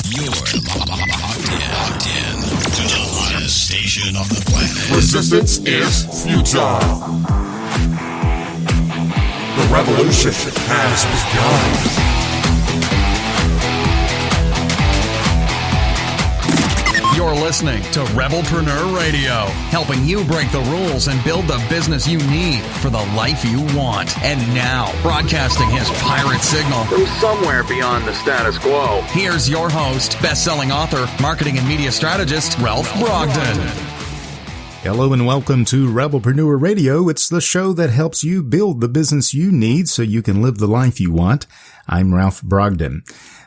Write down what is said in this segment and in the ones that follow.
You're locked in to the hottest station on the planet. Resistance is futile. The revolution has begun. You're listening to Rebelpreneur Radio, helping you break the rules and build the business you need for the life you want. And now, broadcasting his pirate signal from somewhere beyond the status quo, here's your host, best-selling author, marketing and media strategist, Ralph Brogden. Hello and welcome to Rebelpreneur Radio. It's the show that helps you build the business you need so you can live the life you want. I'm Ralph Brogden.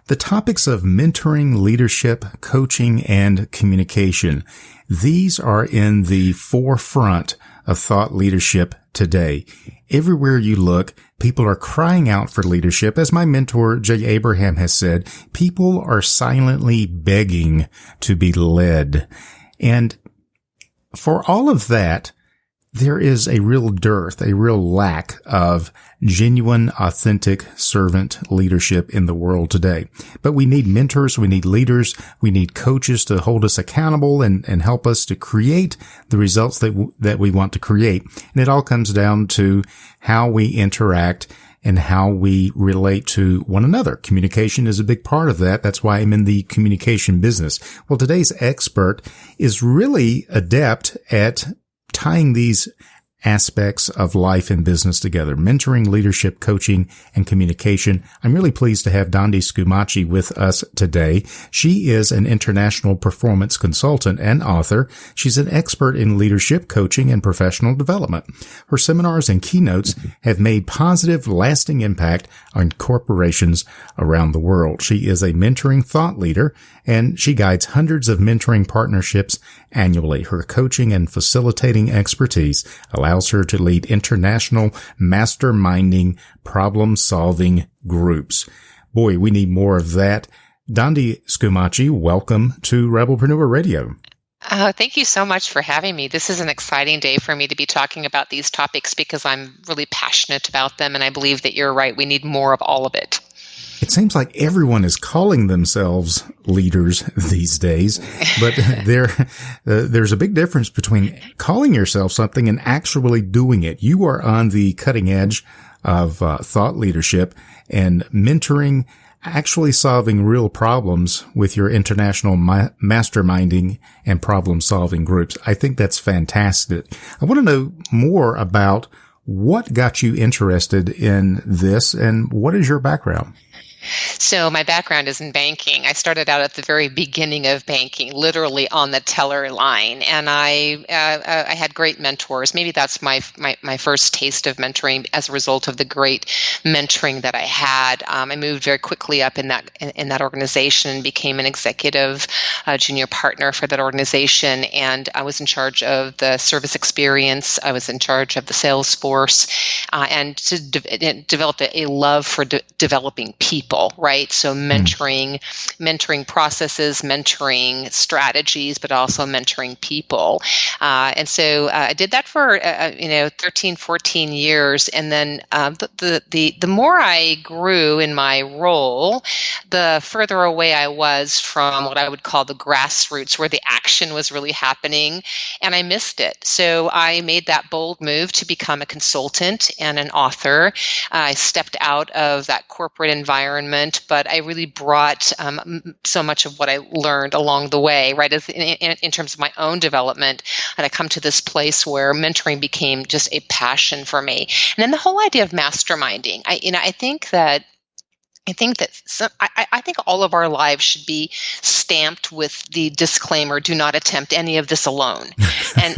The topics of mentoring, leadership, coaching, and communication. These are in the forefront of thought leadership today. Everywhere you look, people are crying out for leadership. As my mentor, Jay Abraham, has said, people are silently begging to be led. And for all of that, there is a real dearth, a real lack of genuine, authentic servant leadership in the world today. But we need mentors, we need leaders, we need coaches to hold us accountable and help us to create the results that we want to create. And it all comes down to how we interact and how we relate to one another. Communication is a big part of that. That's why I'm in the communication business. Well, today's expert is really adept at tying these aspects of life and business together: mentoring, leadership, coaching, and communication. I'm really pleased to have Dondi Scumaci with us today. She is an international performance consultant and author. She's an expert in leadership, coaching, and professional development. Her seminars and keynotes have made positive, lasting impact on corporations around the world. She is a mentoring thought leader, and she guides hundreds of mentoring partnerships annually. Her coaching and facilitating expertise allows her to lead international masterminding problem-solving groups. Boy, we need more of that. Dondi Scumaci, welcome to Rebelpreneur Radio. Thank you so much for having me. This is an exciting day for me to be talking about these topics because I'm really passionate about them, and I believe that you're right. We need more of all of it. It seems like everyone is calling themselves leaders these days, but there's a big difference between calling yourself something and actually doing it. You are on the cutting edge of thought leadership and mentoring, actually solving real problems with your international masterminding and problem-solving groups. I think that's fantastic. I want to know more about what got you interested in this and what is your background? So my background is in banking. I started out at the very beginning of banking, literally on the teller line, and I had great mentors. Maybe that's my first taste of mentoring as a result of the great mentoring that I had. I moved very quickly up in that organization, became an executive junior partner for that organization, and I was in charge of the service experience. I was in charge of the sales force, and developed a love for developing people. Right. So mentoring processes, mentoring strategies, but also mentoring people. And so I did that for, 13, 14 years. And then the more I grew in my role, the further away I was from what I would call the grassroots, where the action was really happening. And I missed it. So I made that bold move to become a consultant and an author. I stepped out of that corporate environment, but I really brought so much of what I learned along the way, right, in terms of my own development. And I come to this place where mentoring became just a passion for me. And then the whole idea of masterminding, I think that all of our lives should be stamped with the disclaimer: do not attempt any of this alone. and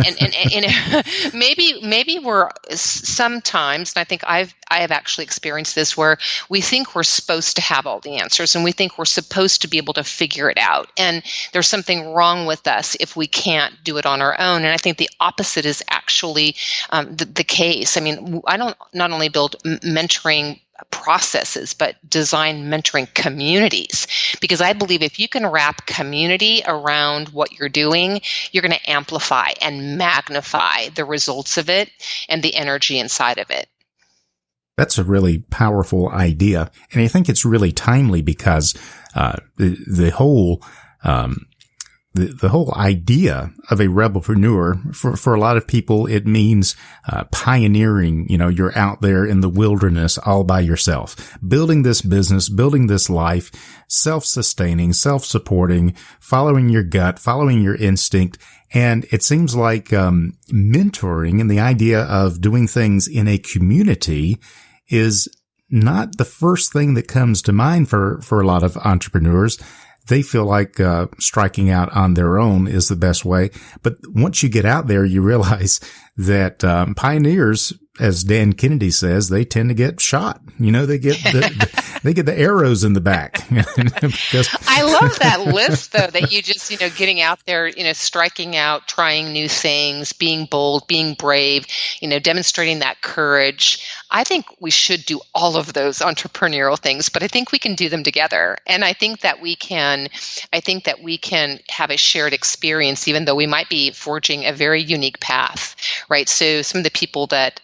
maybe we're sometimes, and I think I have actually experienced this, where we think we're supposed to have all the answers and we think we're supposed to be able to figure it out. And there's something wrong with us if we can't do it on our own. And I think the opposite is actually the case. I mean, I don't not only build mentoring processes, but design mentoring communities. Because I believe if you can wrap community around what you're doing, you're going to amplify and magnify the results of it and the energy inside of it. That's a really powerful idea. And I think it's really timely because The whole the whole idea of a rebelpreneur, for a lot of people, it means pioneering. You're out there in the wilderness all by yourself, building this business, building this life, self-sustaining, self-supporting, following your gut, following your instinct. And it seems like mentoring and the idea of doing things in a community is not the first thing that comes to mind for a lot of entrepreneurs. They feel like striking out on their own is the best way. But once you get out there, you realize that pioneers, as Dan Kennedy says, they tend to get shot. They get they get the arrows in the back. I love that list, though, that you just, getting out there, striking out, trying new things, being bold, being brave, demonstrating that courage. I think we should do all of those entrepreneurial things, but I think we can do them together. And I think that we can have a shared experience, even though we might be forging a very unique path, right? So some of the people that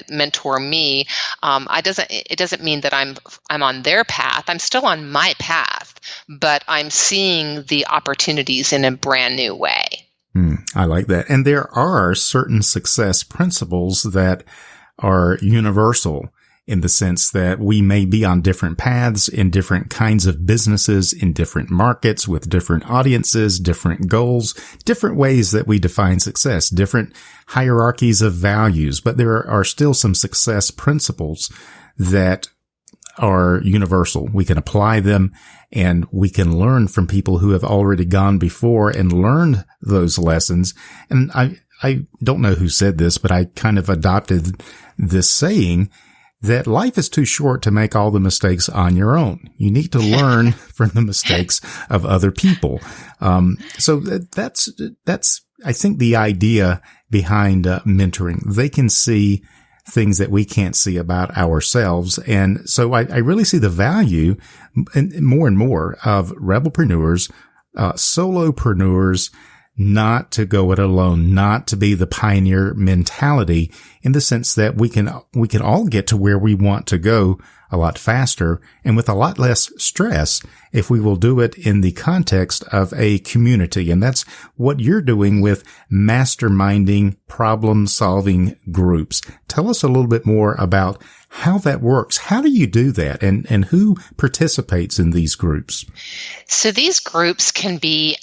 mentor me, it doesn't mean that I'm on their path. I'm still on my path, but I'm seeing the opportunities in a brand new way. I like that. And there are certain success principles that are universal in the sense that we may be on different paths in different kinds of businesses, in different markets with different audiences, different goals, different ways that we define success, different hierarchies of values. But there are still some success principles that are universal. We can apply them and we can learn from people who have already gone before and learned those lessons. And I don't know who said this, but I kind of adopted this saying that life is too short to make all the mistakes on your own. You need to learn from the mistakes of other people. So that's, I think, the idea behind mentoring. They can see things that we can't see about ourselves. And so I really see the value and more of rebelpreneurs, solopreneurs, not to go it alone, not to be the pioneer mentality, in the sense that we can all get to where we want to go a lot faster and with a lot less stress if we will do it in the context of a community. And that's what you're doing with masterminding, problem-solving groups. Tell us a little bit more about how that works. How do you do that, and who participates in these groups? So these groups can be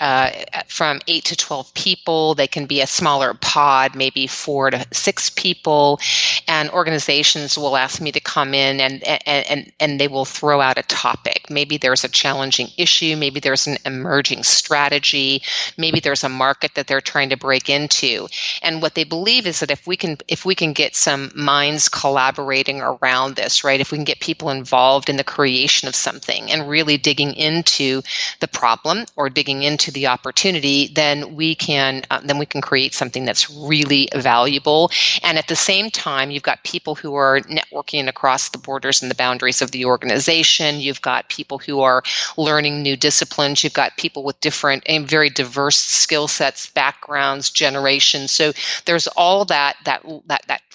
from 8 to 12 people. They can be a smaller pod, maybe 4 to 6 people. And organizations will ask me to come in and they will throw out a topic. Maybe there's a challenging issue. Maybe there's an emerging strategy. Maybe there's a market that they're trying to break into. And what they believe is that if we can get some minds collaborating around this, right? If we can get people involved in the creation of something and really digging into the problem or digging into the opportunity, then we can create something that's really valuable. And at the same time, you've got people who are networking across the borders and the boundaries of the organization. You've got people who are learning new disciplines. You've got people with different and very diverse skill sets, backgrounds, generations. So there's all that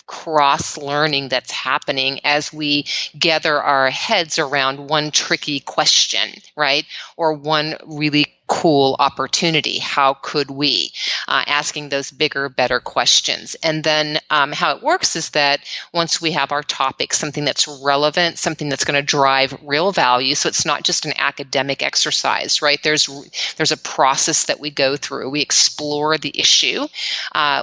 cross learning that's happening as we gather our heads around one tricky question, right? Or one really cool opportunity. How could we? Asking those bigger, better questions. And then how it works is that once we have our topic, something that's relevant, something that's going to drive real value, so it's not just an academic exercise, right? There's a process that we go through. We explore the issue.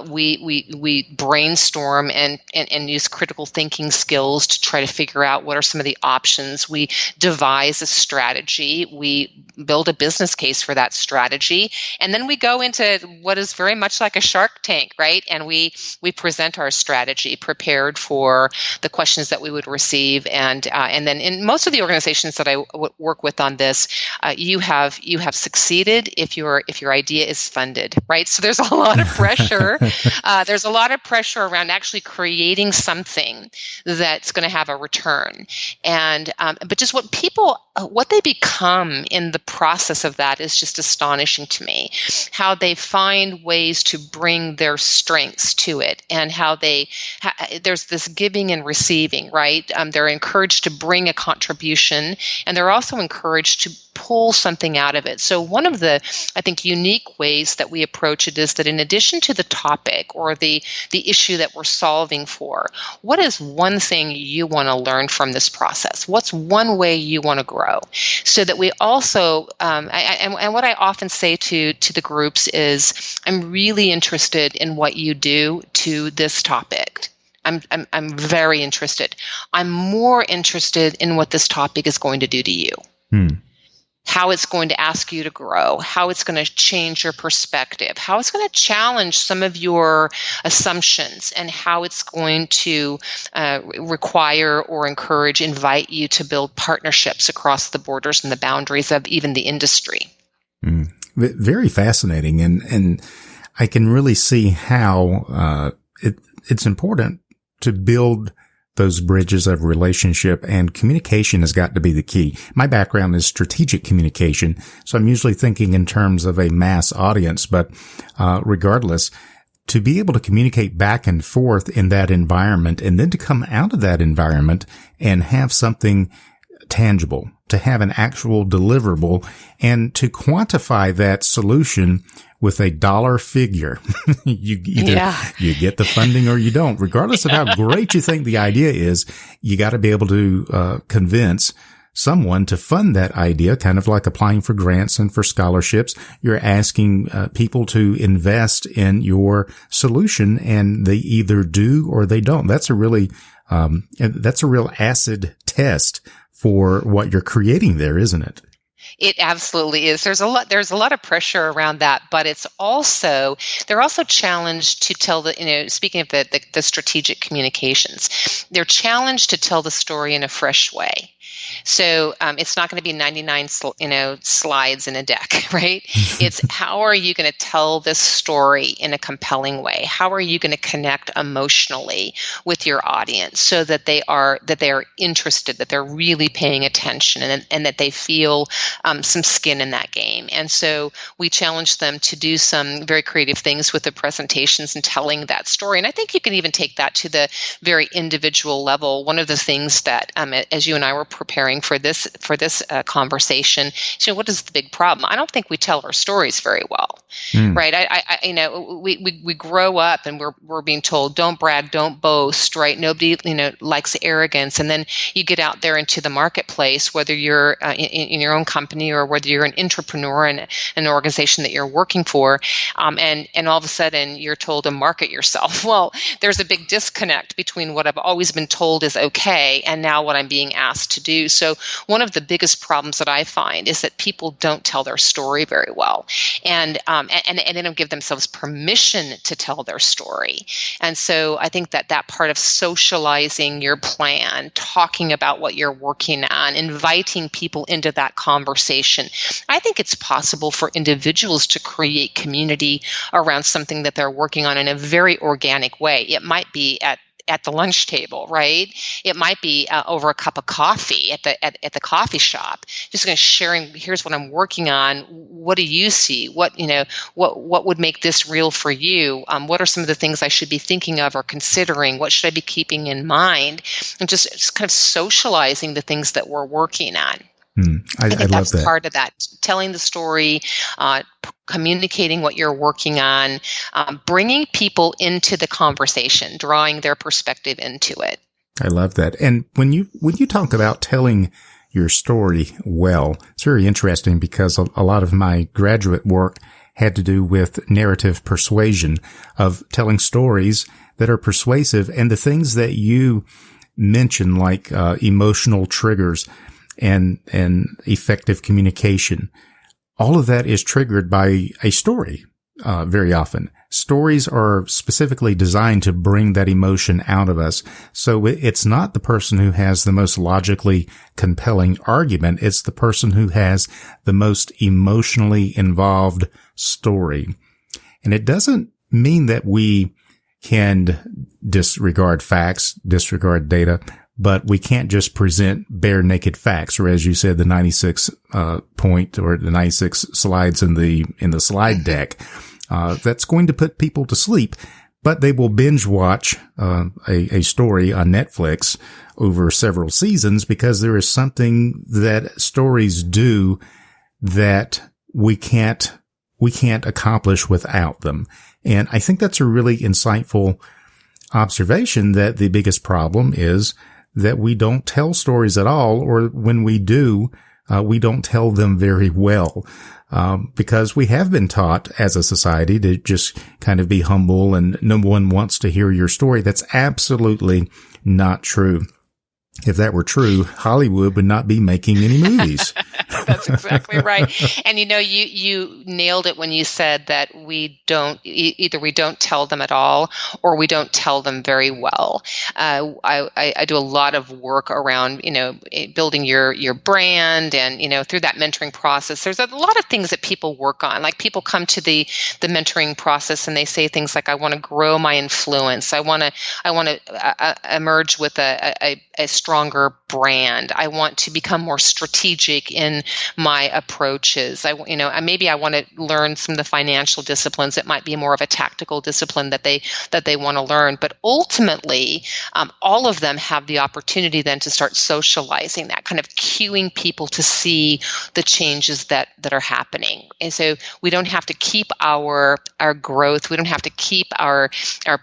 We brainstorm and use critical thinking skills to try to figure out what are some of the options. We devise a strategy. We build a business case for that strategy. And then we go into what is very much like a Shark Tank, right? And we present our strategy prepared for the questions that we would receive. And then in most of the organizations that I work with on this, you have succeeded if your idea is funded, right? So there's a lot of pressure. There's a lot of pressure around actually creating something that's going to have a return. And but just what they become in the process of that is just astonishing to me. How they find ways to bring their strengths to it, and how there's this giving and receiving, right? They're encouraged to bring a contribution, and they're also encouraged pull something out of it. So one of the, I think, unique ways that we approach it is that in addition to the topic or the issue that we're solving for, what is one thing you want to learn from this process? What's one way you want to grow? So that we also, and what I often say to the groups is, I'm really interested in what you do to this topic. I'm very interested. I'm more interested in what this topic is going to do to you. How it's going to ask you to grow, how it's going to change your perspective, how it's going to challenge some of your assumptions, and how it's going to require or encourage, invite you to build partnerships across the borders and the boundaries of even the industry. Very fascinating. And I can really see how it's important to build those bridges of relationship, and communication has got to be the key. My background is strategic communication, so I'm usually thinking in terms of a mass audience, but regardless, to be able to communicate back and forth in that environment, and then to come out of that environment and have something tangible, to have an actual deliverable, and to quantify that solution with a dollar figure. You get the funding or you don't. Regardless of how great you think the idea is, you got to be able to convince someone to fund that idea, kind of like applying for grants and for scholarships. You're asking people to invest in your solution, and they either do or they don't. That's a real acid test for what you're creating there, isn't it? It absolutely is. There's a lot of pressure around that, but they're also challenged to tell speaking of the strategic communications, they're challenged to tell the story in a fresh way. So it's not going to be 99 slides in a deck, right? It's how are you going to tell this story in a compelling way? How are you going to connect emotionally with your audience so that they are interested, that they're really paying attention, and that they feel some skin in that game. And so we challenge them to do some very creative things with the presentations and telling that story. And I think you can even take that to the very individual level. One of the things that, as you and I were preparing for this conversation, what is the big problem? I don't think we tell our stories very well, right? We grow up and we're being told, don't brag, don't boast, right? Nobody likes arrogance, and then you get out there into the marketplace, whether you're in your own company or whether you're an entrepreneur in an organization that you're working for, and all of a sudden you're told to market yourself. Well, there's a big disconnect between what I've always been told is okay and now what I'm being asked to do. So one of the biggest problems that I find is that people don't tell their story very well, and they don't give themselves permission to tell their story. And so I think that part of socializing your plan, talking about what you're working on, inviting people into that conversation, I think it's possible for individuals to create community around something that they're working on in a very organic way. It might be at the lunch table, right? It might be over a cup of coffee at the coffee shop. Just kind of sharing, here's what I'm working on. What do you see? What would make this real for you? What are some of the things I should be thinking of or considering? What should I be keeping in mind? And just kind of socializing the things that we're working on. I think that's love that. Part of that, telling the story, communicating what you're working on, bringing people into the conversation, drawing their perspective into it. I love that. And when you talk about telling your story well, it's very interesting because a lot of my graduate work had to do with narrative persuasion, of telling stories that are persuasive, and the things that you mention, like emotional triggers and effective communication. All of that is triggered by a story, very often. Stories are specifically designed to bring that emotion out of us. So it's not the person who has the most logically compelling argument. It's the person who has the most emotionally involved story. And it doesn't mean that we can disregard facts, disregard data, but we can't just present bare naked facts, or as you said, the 96 point or the 96 slides in the slide deck. That's going to put people to sleep, but they will binge watch a story on Netflix over several seasons because there is something that stories do that we can't accomplish without them. And I think that's a really insightful observation, that the biggest problem is that we don't tell stories at all, or when we do, we don't tell them very well, because we have been taught as a society to just kind of be humble and no one wants to hear your story. That's absolutely not true. If that were true, Hollywood would not be making any movies. That's exactly right. And you nailed it when you said that either we don't tell them at all, or we don't tell them very well. I do a lot of work around, building your brand, and, through that mentoring process, there's a lot of things that people work on. Like, people come to the mentoring process and they say things like, I want to grow my influence. I want to emerge with a stronger brand. I want to become more strategic in my approaches. Maybe I want to learn some of the financial disciplines. It might be more of a tactical discipline that they want to learn. But ultimately, all of them have the opportunity then to start socializing that, kind of cueing people to see the changes that are happening. And so we don't have to keep our growth. We don't have to keep our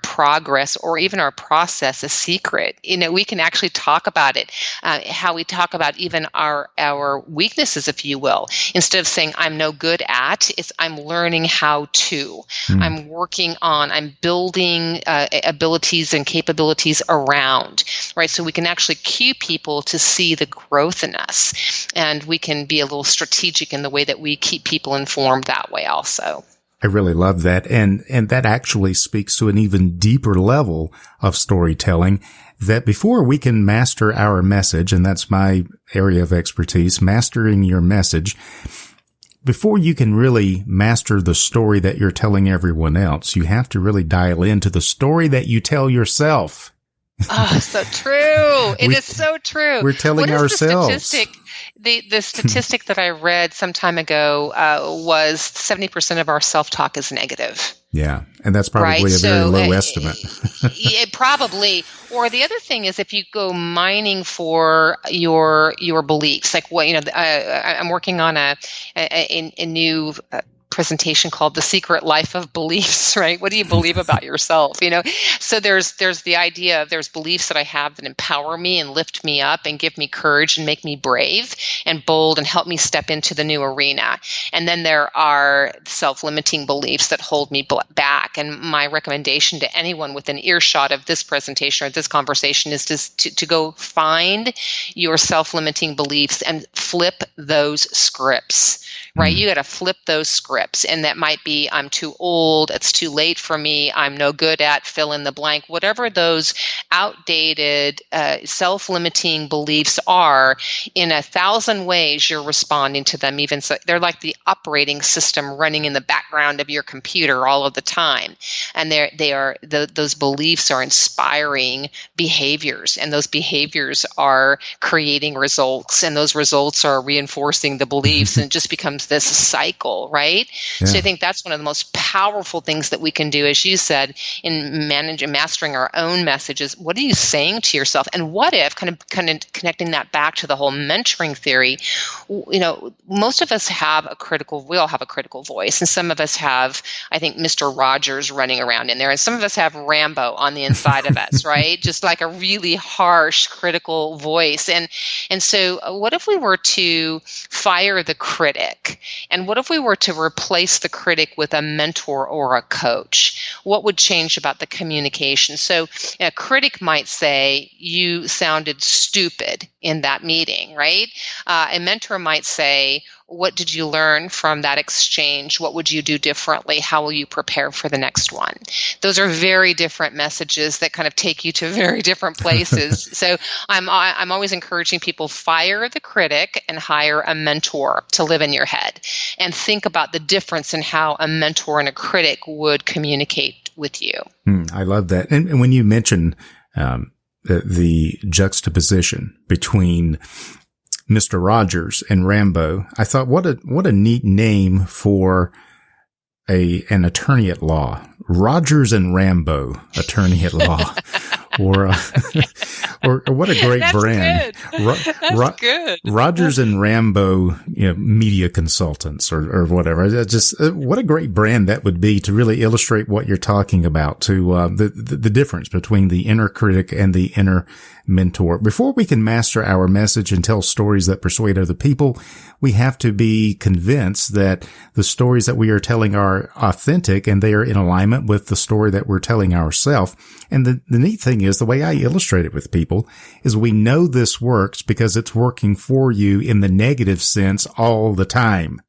progress or even our process a secret. We can actually talk about it, how we talk about even our weaknesses, if you will. Instead of saying I'm no good at, it's I'm learning how to. I'm working on, I'm building abilities and capabilities around, right? So we can actually cue people to see the growth in us, and we can be a little strategic in the way that we keep people informed that way also. I really love that. And that actually speaks to an even deeper level of storytelling, that before we can master our message, and that's my area of expertise, mastering your message, before you can really master the story that you're telling everyone else, you have to really dial into the story that you tell yourself. Oh, so true. It is so true. We're telling ourselves. The statistic that I read some time ago was 70% of our self-talk is negative. Yeah, and that's probably a very low estimate. It probably. Or the other thing is, if you go mining for your beliefs, like I'm working on a new presentation called The Secret Life of Beliefs, right? What do you believe about yourself? So there's the idea of there's beliefs that I have that empower me and lift me up and give me courage and make me brave and bold and help me step into the new arena. And then there are self-limiting beliefs that hold me back. And my recommendation to anyone within earshot of this presentation or this conversation is to go find your self-limiting beliefs and flip those scripts, right? You got to flip those scripts. And that might be, I'm too old, it's too late for me, I'm no good at, fill in the blank, whatever those outdated self-limiting beliefs are. In 1,000 ways you're responding to them. Even so, they're like the operating system running in the background of your computer all of the time. And those beliefs are inspiring behaviors, and those behaviors are creating results, and those results are reinforcing the beliefs, and it just becomes this cycle, right? Yeah. So I think that's one of the most powerful things that we can do, as you said, in mastering our own messages. What are you saying to yourself? And what if, kind of connecting that back to the whole mentoring theory, most of us we all have a critical voice, and some of us have, I think, Mr. Rogers running around in there, and some of us have Rambeau on the inside of us, right? Just like a really harsh, critical voice. And so what if we were to fire the critic? And what if we were to replace the critic with a mentor or a coach? What would change about the communication? So a critic might say, you sounded stupid in that meeting, right? A mentor might say, what did you learn from that exchange? What would you do differently? How will you prepare for the next one? Those are very different messages that kind of take you to very different places. So I'm always encouraging people, fire the critic and hire a mentor to live in your head, and think about the difference in how a mentor and a critic would communicate with you. I love that. And when you mention the juxtaposition between Mr. Rogers and Rambeau, I thought, what a neat name for an attorney at law. Rogers and Rambeau, attorney at law. or what a great That's brand. Good. That's good. Rogers and Rambeau, media consultants or whatever. Just what a great brand that would be to really illustrate what you're talking about, to the difference between the inner critic and the inner mentor. Before we can master our message and tell stories that persuade other people, we have to be convinced that the stories that we are telling are authentic and they are in alignment with the story that we're telling ourselves. And the neat thing is, the way I illustrate it with people is we know this works because it's working for you in the negative sense all the time.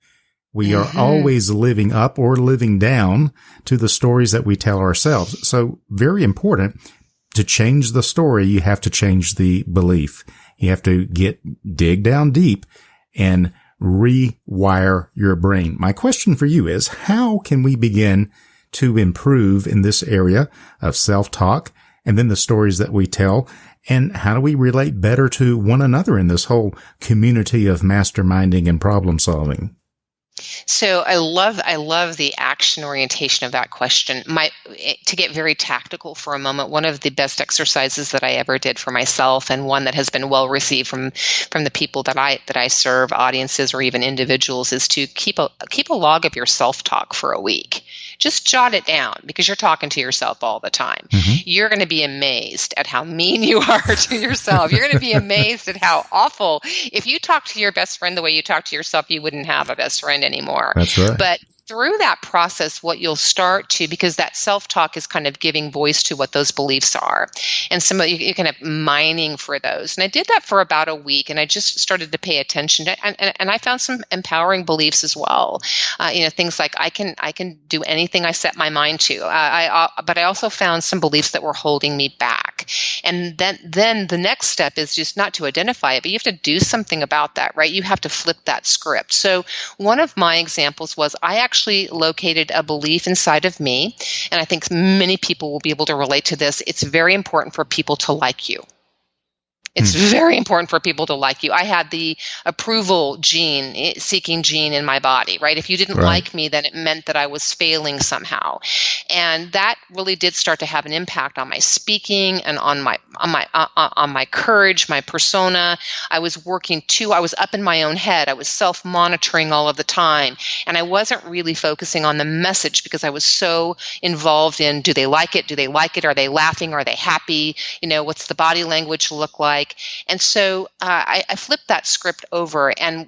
We are always living up or living down to the stories that we tell ourselves. So very important. To change the story, you have to change the belief. You have to dig down deep and rewire your brain. My question for you is, how can we begin to improve in this area of self-talk and then the stories that we tell? And how do we relate better to one another in this whole community of masterminding and problem solving? So I love the action orientation of that question. To get very tactical for a moment, one of the best exercises that I ever did for myself, and one that has been well received from the people that I serve, audiences or even individuals, is to keep a log of your self-talk for a week. Just jot it down, because you're talking to yourself all the time. You're going to be amazed at how mean you are to yourself. You're going to be amazed at how awful. If you talk to your best friend the way you talk to yourself, you wouldn't have a best friend anymore. That's right. But through that process, what you'll start to, because that self-talk is kind of giving voice to what those beliefs are. And you're kind of mining for those. And I did that for about a week, and I just started to pay attention to, and I found some empowering beliefs as well. Things like I can do anything I set my mind to. But I also found some beliefs that were holding me back. And then the next step is just not to identify it, but you have to do something about that, right? You have to flip that script. So one of my examples was I actually located a belief inside of me, and I think many people will be able to relate to this. It's very important for people to like you. It's very important for people to like you. I had the approval seeking gene in my body, right? If you didn't like me, then it meant that I was failing somehow. And that really did start to have an impact on my speaking and on my courage, my persona. I was up in my own head. I was self-monitoring all of the time. And I wasn't really focusing on the message because I was so involved in, do they like it? Do they like it? Are they laughing? Are they happy? What's the body language look like? And so I flipped that script over, and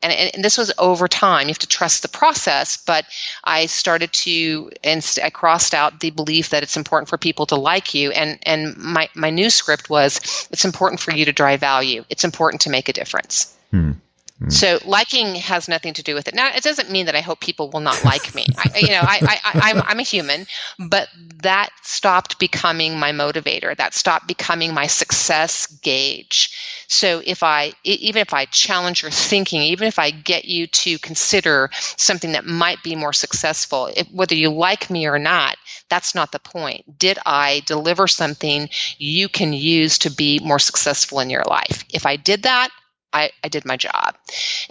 and this was over time. You have to trust the process, but I started to, and I crossed out the belief that it's important for people to like you, and my new script was, it's important for you to drive value. It's important to make a difference. So liking has nothing to do with it. Now, it doesn't mean that I hope people will not like me. I'm a human, but that stopped becoming my motivator. That stopped becoming my success gauge. So even if I challenge your thinking, even if I get you to consider something that might be more successful, whether you like me or not, that's not the point. Did I deliver something you can use to be more successful in your life? If I did that, I did my job.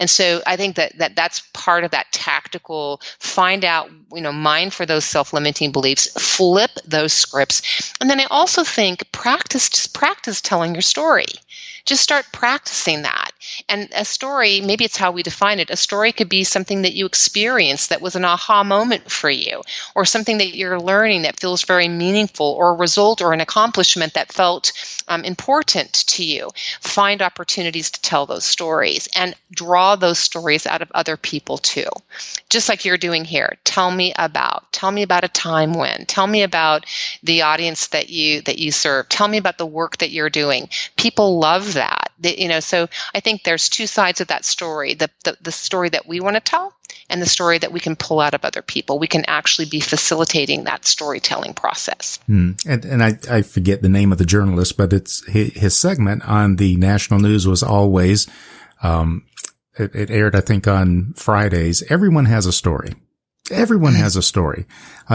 And so I think that's part of that tactical, find out, mine for those self-limiting beliefs, flip those scripts. And then I also think practice telling your story. Just start practicing that. And a story, maybe it's how we define it. A story could be something that you experienced that was an aha moment for you, or something that you're learning that feels very meaningful, or a result or an accomplishment that felt important to you. Find opportunities to tell those stories and draw those stories out of other people too. Just like you're doing here. Tell me about a time when. Tell me about the audience that you serve. Tell me about the work that you're doing. People love that. So I think there's two sides of that story, the story that we want to tell and the story that we can pull out of other people. We can actually be facilitating that storytelling process. And I forget the name of the journalist, but it's his segment on the national news was always, it aired, I think, on Fridays. Everyone has a story. Everyone has a story.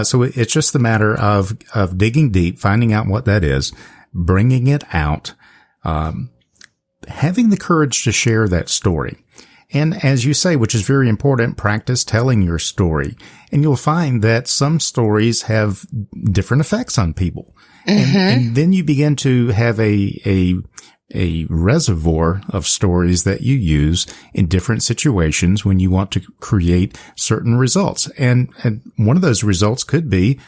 So it's just the matter of digging deep, finding out what that is, bringing it out, having the courage to share that story. And as you say, which is very important, practice telling your story. And you'll find that some stories have different effects on people. And then you begin to have a reservoir of stories that you use in different situations when you want to create certain results. And one of those results could be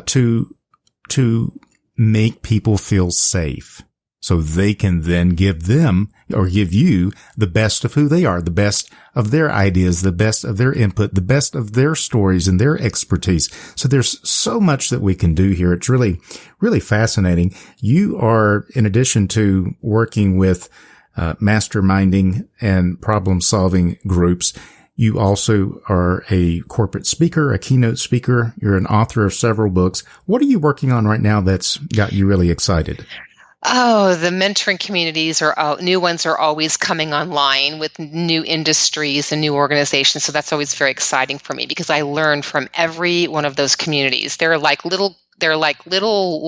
to make people feel safe, so they can then give them or give you the best of who they are, the best of their ideas, the best of their input, the best of their stories and their expertise. So there's so much that we can do here. It's really, really fascinating. You are, in addition to working with masterminding and problem-solving groups, you also are a corporate speaker, a keynote speaker. You're an author of several books. What are you working on right now that's got you really excited? Oh, the mentoring communities new ones are always coming online with new industries and new organizations. So that's always very exciting for me because I learn from every one of those communities. They're like little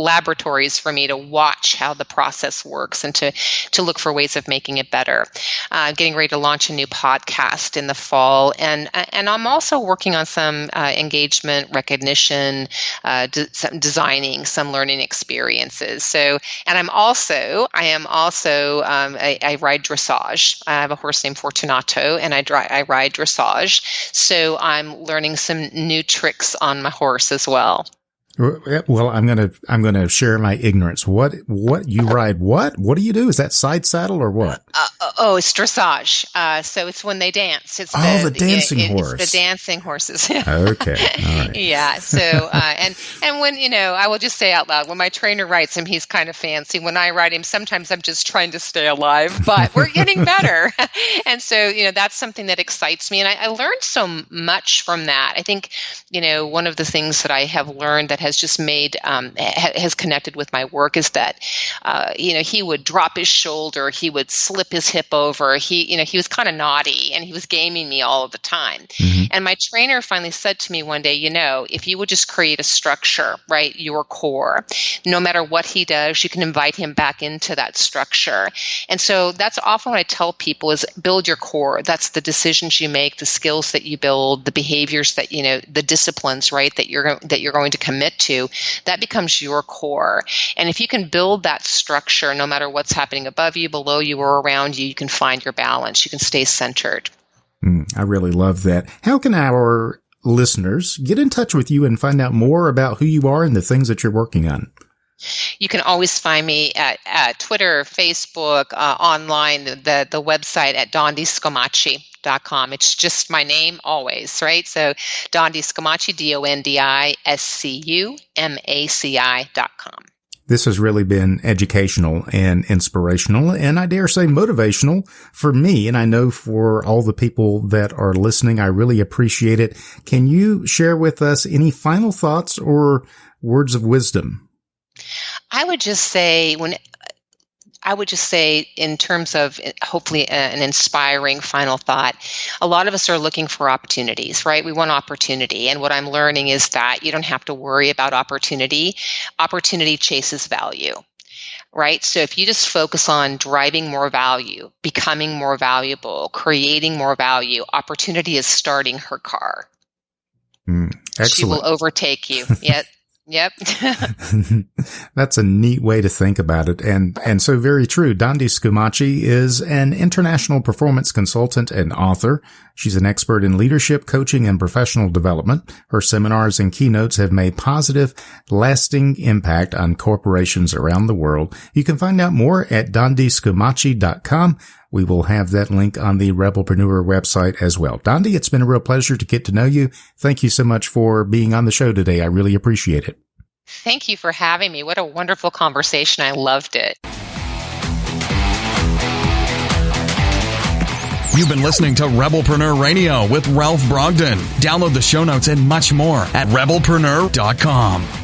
laboratories for me to watch how the process works and to look for ways of making it better. Getting ready to launch a new podcast in the fall, and I'm also working on some engagement recognition, some designing some learning experiences. So, and I ride dressage. I have a horse named Fortunato, and I ride dressage. So I'm learning some new tricks on my horse as well. Well, I'm gonna share my ignorance. What you ride? What do you do? Is that side saddle or what? It's dressage. So it's when they dance. It's the dancing horse. It's the dancing horses. Okay, all right. Yeah. So and when I will just say out loud, when my trainer rides him, he's kind of fancy. When I ride him, sometimes I'm just trying to stay alive, but we're getting better. And so that's something that excites me, and I learned so much from that. I think one of the things that I have learned that has just made has connected with my work is that he would drop his shoulder, he would slip his hip over, he was kind of naughty and he was gaming me all of the time. Mm-hmm. And my trainer finally said to me one day, if you would just create a structure, right, your core, no matter what he does, you can invite him back into that structure. And so that's often what I tell people is build your core. That's the decisions you make, the skills that you build, the behaviors that the disciplines, right, that you're going to commit to, that becomes your core. And if you can build that structure, no matter what's happening above you, below you, or around you, you can find your balance. You can stay centered. I really love that. How can our listeners get in touch with you and find out more about who you are and the things that you're working on? You can always find me at Twitter, Facebook, online, the website at Dondi Scumaci.com. It's just my name always, right? So Dondi Scumaci, DondiScumaci.com. This has really been educational and inspirational, and I dare say motivational for me. And I know for all the people that are listening, I really appreciate it. Can you share with us any final thoughts or words of wisdom? I would just say in terms of hopefully an inspiring final thought, a lot of us are looking for opportunities, right? We want opportunity. And what I'm learning is that you don't have to worry about opportunity. Opportunity chases value, right? So if you just focus on driving more value, becoming more valuable, creating more value, opportunity is starting her car. Excellent. She will overtake you. Yep. That's a neat way to think about it. And so very true. Dondi Scumaci is an international performance consultant and author. She's an expert in leadership, coaching, and professional development. Her seminars and keynotes have made positive, lasting impact on corporations around the world. You can find out more at dondiscumaci.com. We will have that link on the Rebelpreneur website as well. Dondi, it's been a real pleasure to get to know you. Thank you so much for being on the show today. I really appreciate it. Thank you for having me. What a wonderful conversation. I loved it. You've been listening to Rebelpreneur Radio with Ralph Brogden. Download the show notes and much more at rebelpreneur.com.